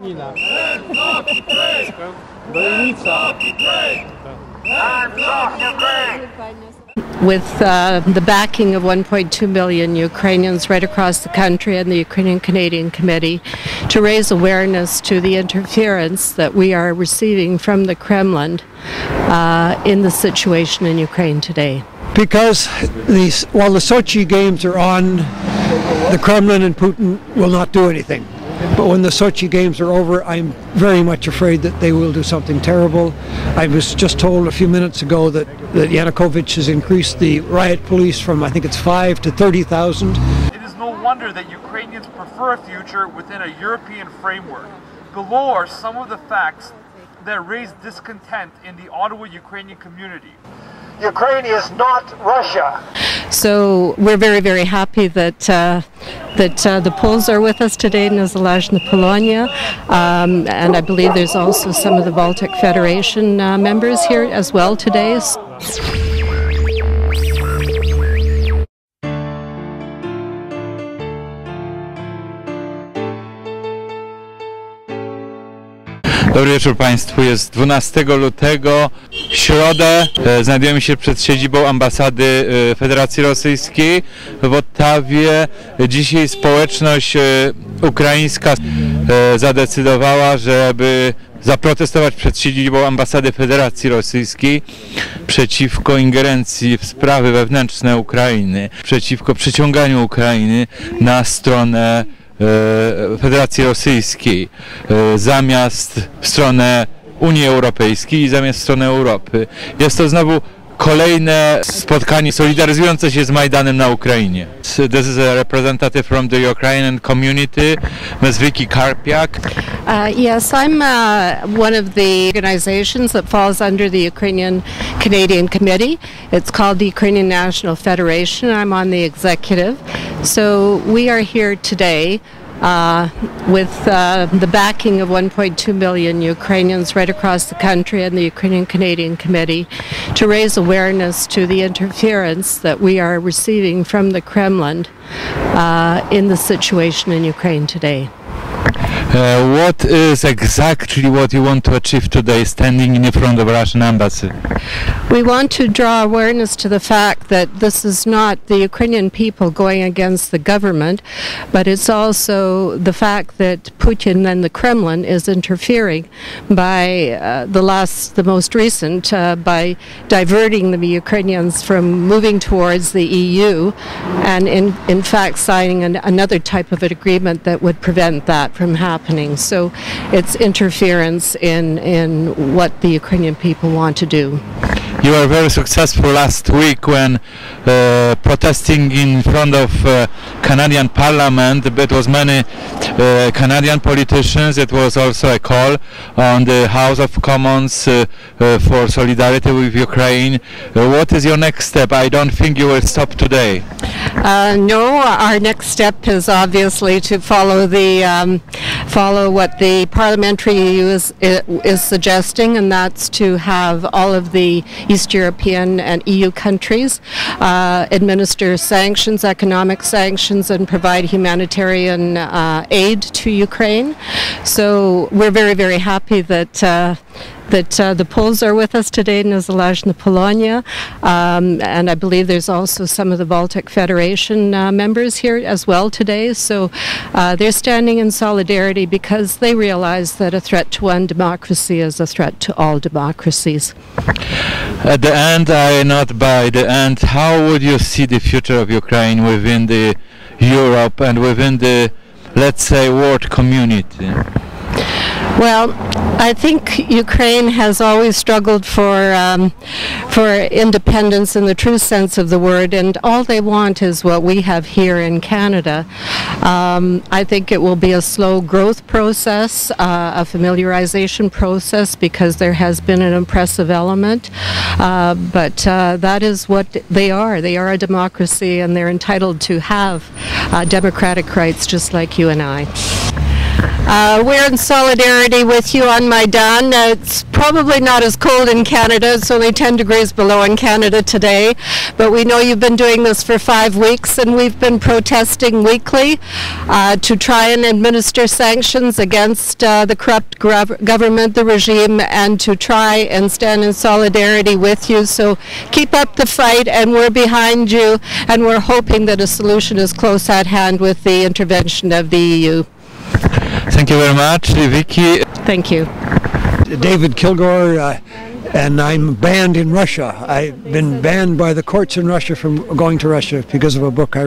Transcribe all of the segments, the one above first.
With the backing of 1.2 million Ukrainians right across the country and the Ukrainian-Canadian Committee to raise awareness to the interference that we are receiving from the Kremlin in the situation in Ukraine today. Because while the Sochi Games are on, the Kremlin and Putin will not do anything. But when the Sochi Games are over, I'm very much afraid that they will do something terrible. I was just told a few minutes ago that Yanukovych has increased the riot police from, I think it's 5 to 30,000. It is no wonder that Ukrainians prefer a future within a European framework. Below are some of the facts that raise discontent in the Ottawa Ukrainian community. Ukraine is not Russia. So we're very, very happy that the Poles are with us today, Niezależna Polonia, and I believe there's also some of the Baltic Federation members here as well today. Dobry wieczór Państwu, jest 12 lutego, środę, znajdujemy się przed siedzibą Ambasady Federacji Rozyjskiej w Ottawie. Dzisiaj społeczność ukraińska zadecydowała, żeby zaprotestować przed siedzibą Ambasady Federacji Rozyjskiej przeciwko ingerencji w sprawy wewnętrzne Ukrainy, przeciwko przyciąganiu Ukrainy na stronę Federacji Rosyjskiej zamiast w stronę Unii Europejskiej i zamiast w stronę Europy. Jest to znowu kolejne spotkanie solidaryzujące się z Majdanem na Ukrainie. This is a representative from the Ukrainian community, Ms. Vicky Karpiak. Yes, I'm one of the organizations that falls under the Ukrainian-Canadian Committee. It's called the Ukrainian National Federation. I'm on the executive. So we are here today with the backing of 1.2 million Ukrainians right across the country and the Ukrainian-Canadian Committee to raise awareness to the interference that we are receiving from the Kremlin in the situation in Ukraine today. What is exactly what you want to achieve today standing in front of Russian embassy? We want to draw awareness to the fact that this is not the Ukrainian people going against the government, but it's also the fact that Putin and the Kremlin is interfering by the most recent, by diverting the Ukrainians from moving towards the EU and in fact signing another type of an agreement that would prevent that from happening. So it's interference in what the Ukrainian people want to do. You were very successful last week when protesting in front of Canadian Parliament. It was many Canadian politicians. It was also a call on the House of Commons for solidarity with Ukraine. What is your next step? I don't think you will stop today. No, our next step is obviously to follow what the parliamentary EU is suggesting, and that's to have all of the East European and EU countries administer sanctions, economic sanctions, and provide humanitarian aid to Ukraine. So we're very, very happy that the Poles are with us today, Niezależna Polonia, and I believe there's also some of the Baltic Federation members here as well today. So they're standing in solidarity because they realize that a threat to one democracy is a threat to all democracies. At the end, not by the end, how would you see the future of Ukraine within the Europe and within the, let's say, world community? Well, I think Ukraine has always struggled for independence in the true sense of the word, and all they want is what we have here in Canada. I think it will be a slow growth process, a familiarization process, because there has been an impressive element, but that is what they are. They are a democracy, and they're entitled to have democratic rights just like you and I. We're in solidarity with you on Majdan. It's probably not as cold in Canada. It's only 10 degrees below in Canada today. But we know you've been doing this for 5 weeks, and we've been protesting weekly to try and administer sanctions against the corrupt government, the regime, and to try and stand in solidarity with you. So keep up the fight, and we're behind you, and we're hoping that a solution is close at hand with the intervention of the EU. Thank you very much, Vicky. Thank you. David Kilgore, and I'm banned in Russia. I've been banned by the courts in Russia from going to Russia because of a book I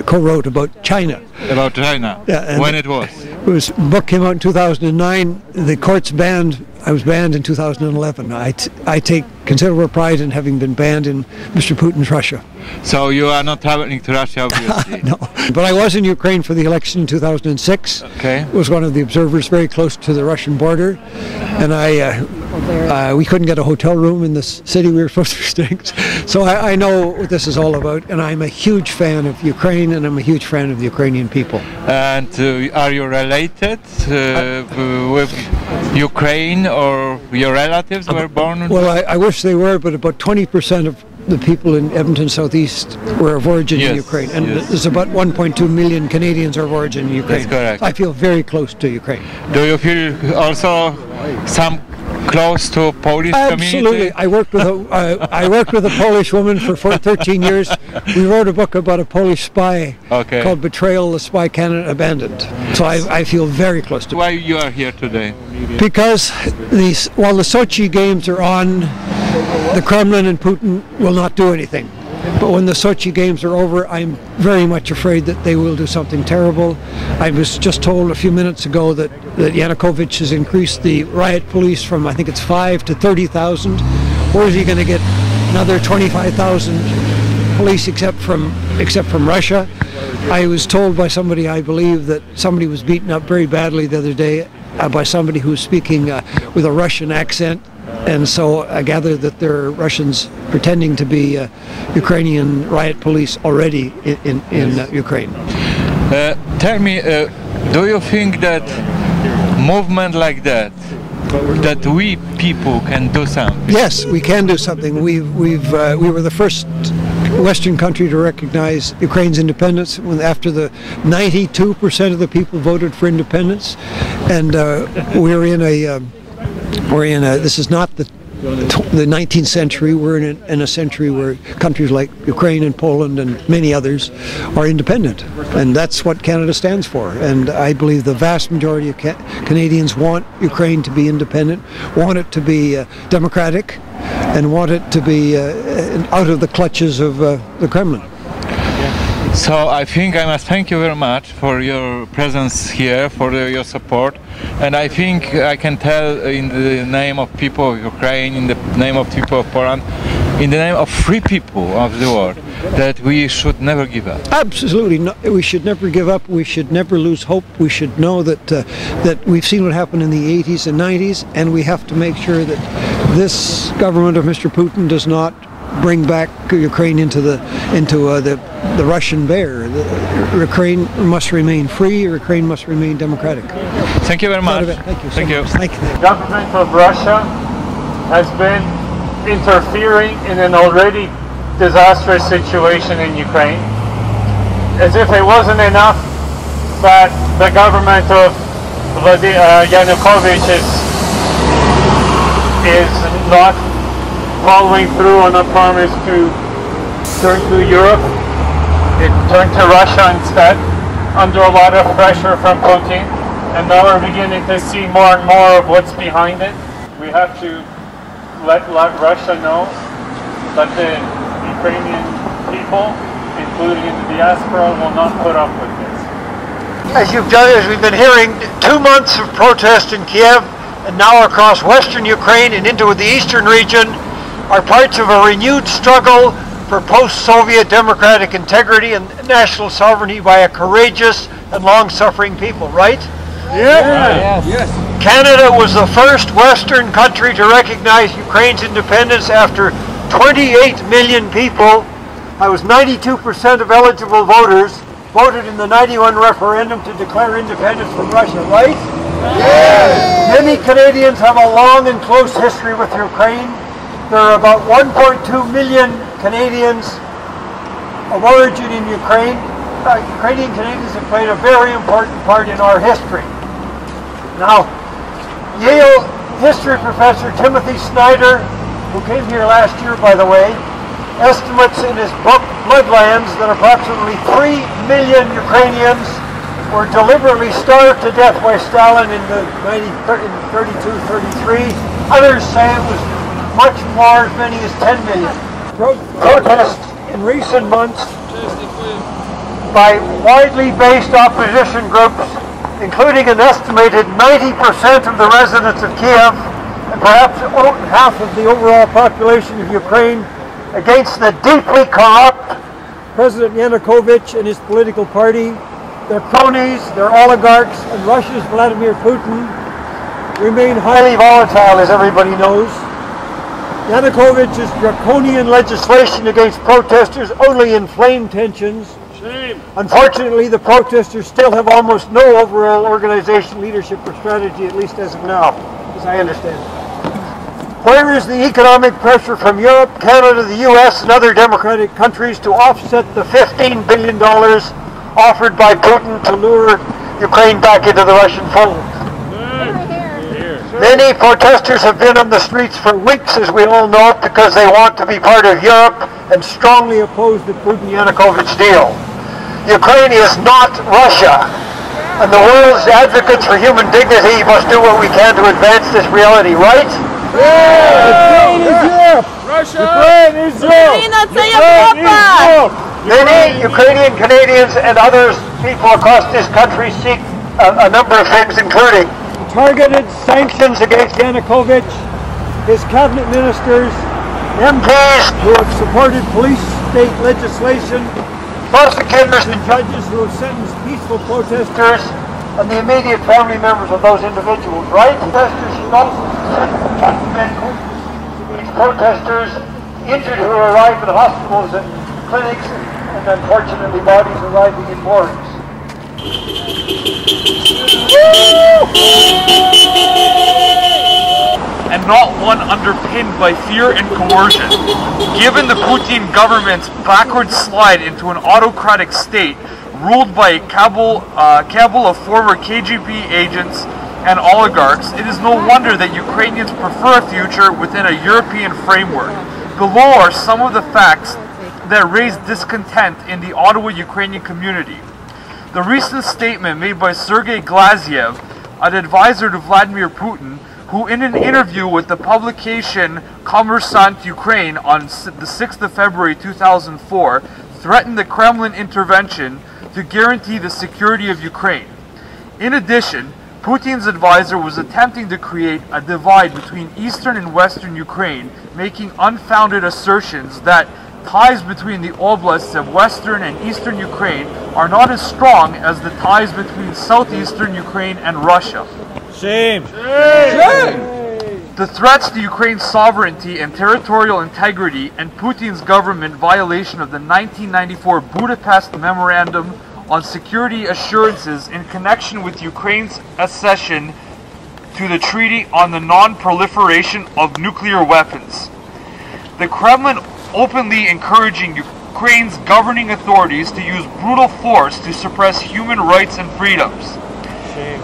co-wrote about China. About China? Yeah, when it was? The book came out in 2009. The courts banned. I was banned in 2011. I take considerable pride in having been banned in Mr. Putin's Russia. So you are not traveling to Russia, obviously. No, but I was in Ukraine for the election in 2006. Okay. Was one of the observers very close to the Russian border, and we couldn't get a hotel room in the city we were supposed to be staying. So I know what this is all about, and I'm a huge fan of Ukraine, and I'm a huge fan of the Ukrainian people. And are you related with Ukraine, or your relatives were born? Well, I wish they were, but about 20% of the people in Edmonton Southeast were of origin in Ukraine, and there's about 1.2 million Canadians are of origin in Ukraine. That's correct. I feel very close to Ukraine. Do you feel also some close to Polish community? Absolutely. I worked with a Polish woman for 13 years. We wrote a book about a Polish spy called "Betrayal: The Spy Canada Abandoned." So I feel very close to. Why you are here today? Because while the Sochi Games are on, the Kremlin and Putin will not do anything. But when the Sochi Games are over, I'm very much afraid that they will do something terrible. I was just told a few minutes ago that Yanukovych has increased the riot police from, I think it's 5 to 30,000. Where is he going to get another 25,000 police except from Russia? I was told by somebody, I believe, that somebody was beaten up very badly the other day by somebody who was speaking with a Russian accent. And so I gather that there are Russians pretending to be Ukrainian riot police already in Ukraine. Tell me, do you think that movement like that we people can do something? Yes, we can do something. We were the first Western country to recognize Ukraine's independence after the 92% of the people voted for independence, and we're in a. This is not the 19th century. We're in a century where countries like Ukraine and Poland and many others are independent, and that's what Canada stands for. And I believe the vast majority of Canadians want Ukraine to be independent, want it to be democratic, and want it to be out of the clutches of the Kremlin. So I think I must thank you very much for your presence here, for your support, and I think I can tell in the name of people of Ukraine, in the name of people of Poland, in the name of free people of the world, that we should never give up. Absolutely, no, we should never give up. We should never lose hope. We should know that we've seen what happened in the 80s and 90s, and we have to make sure that this government of Mr. Putin does not bring back Ukraine into the Russian bear. Ukraine must remain free. Ukraine must remain democratic. Thank you very much. Thank you. Thank you. Thank you. The government of Russia has been interfering in an already disastrous situation in Ukraine. As if it wasn't enough that the government of Yanukovych is not following through on a promise to turn to Europe. It turned to Russia instead, under a lot of pressure from Putin, and now we're beginning to see more and more of what's behind it. We have to let Russia know that the Ukrainian people, including in the diaspora, will not put up with this. As we've been hearing, 2 months of protest in Kiev, and now across western Ukraine and into the eastern region, are parts of a renewed struggle for post-Soviet democratic integrity and national sovereignty by a courageous and long-suffering people, right? Yeah. Yes. Canada was the first Western country to recognize Ukraine's independence after 28 million people. That was 92% of eligible voters voted in the 91 referendum to declare independence from Russia, right? Yes! Many Canadians have a long and close history with Ukraine. There are about 1.2 million Canadians of origin in Ukraine. Ukrainian Canadians have played a very important part in our history. Now, Yale history professor Timothy Snyder, who came here last year, by the way, estimates in his book Bloodlands that approximately 3 million Ukrainians were deliberately starved to death by Stalin in the 32-33. Others say it was much more, as many as 10 million. Protests in recent months by widely based opposition groups, including an estimated 90% of the residents of Kiev and perhaps half of the overall population of Ukraine, against the deeply corrupt President Yanukovych and his political party, their cronies, their oligarchs, and Russia's Vladimir Putin remain highly volatile, as everybody knows. Yanukovych's draconian legislation against protesters only inflamed tensions. Shame. Unfortunately, the protesters still have almost no overall organization, leadership, or strategy, at least as of now, as I understand it. Where is the economic pressure from Europe, Canada, the US, and other democratic countries to offset the $15 billion offered by Putin to lure Ukraine back into the Russian fold? Many protesters have been on the streets for weeks, as we all know, because they want to be part of Europe and strongly oppose the Putin-Yanukovych deal. Ukraine is not Russia, and the world's advocates for human dignity must do what we can to advance this reality, right? Ukraine is Europe! Russia! Ukraine is Europe! Many Ukrainian Canadians and others, people across this country, seek a number of things, including targeted sanctions against Yanukovych, his cabinet ministers, MPs who have supported police state legislation, prosecutors and judges who have sentenced peaceful protesters, and the immediate family members of those individuals, right? Protesters should also against protesters injured who arrive in hospitals and clinics, and unfortunately bodies arriving in morgues. And not one underpinned by fear and coercion. Given the Putin government's backward slide into an autocratic state ruled by a cabal of former KGB agents and oligarchs, it is no wonder that Ukrainians prefer a future within a European framework. Below are some of the facts that raise discontent in the Ottawa Ukrainian community. The recent statement made by Sergei Glaziev, an advisor to Vladimir Putin, who in an interview with the publication Kommersant Ukraine on the 6th of February 2004, threatened the Kremlin intervention to guarantee the security of Ukraine. In addition, Putin's advisor was attempting to create a divide between eastern and western Ukraine, making unfounded assertions that ties between the oblasts of western and eastern Ukraine are not as strong as the ties between southeastern Ukraine and Russia. Shame! Shame! The threats to Ukraine's sovereignty and territorial integrity and Putin's government violation of the 1994 Budapest Memorandum on Security Assurances in connection with Ukraine's accession to the Treaty on the Non-Proliferation of Nuclear Weapons. The Kremlin openly encouraging Ukraine's governing authorities to use brutal force to suppress human rights and freedoms. Shame.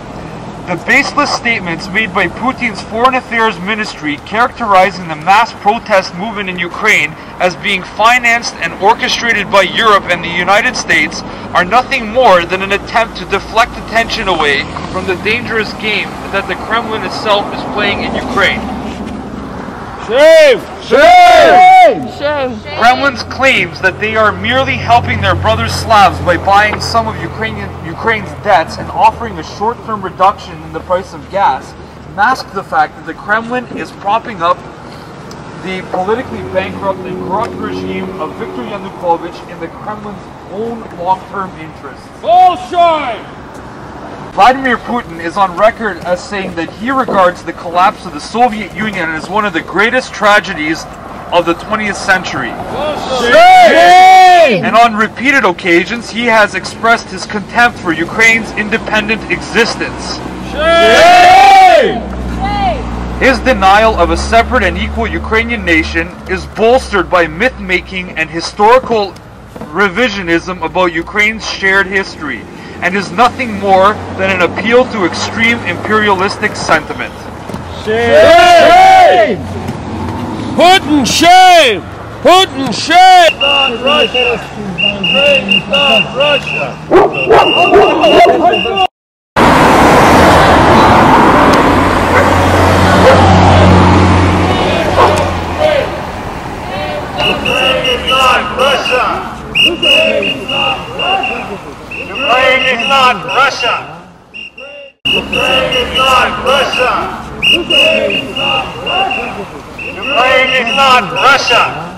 The baseless statements made by Putin's Foreign Affairs Ministry characterizing the mass protest movement in Ukraine as being financed and orchestrated by Europe and the United States are nothing more than an attempt to deflect attention away from the dangerous game that the Kremlin itself is playing in Ukraine. Shame! Shame! Shame! Kremlin's claims that they are merely helping their brother Slavs by buying some of Ukraine's debts and offering a short-term reduction in the price of gas mask the fact that the Kremlin is propping up the politically bankrupt and corrupt regime of Viktor Yanukovych in the Kremlin's own long-term interests. Bullshit! Vladimir Putin is on record as saying that he regards the collapse of the Soviet Union as one of the greatest tragedies of the 20th century. Shame! And on repeated occasions, he has expressed his contempt for Ukraine's independent existence. Shame! His denial of a separate and equal Ukrainian nation is bolstered by myth-making and historical revisionism about Ukraine's shared history, and is nothing more than an appeal to extreme imperialistic sentiment. Shame! Put in shame! Put in shame! Not Russia! Ukraine is not Russia! Ukraine is not Russia! Ukraine is not Russia! Ukraine is not Russia! Ukraine is not Russia! Ukraine is not Russia!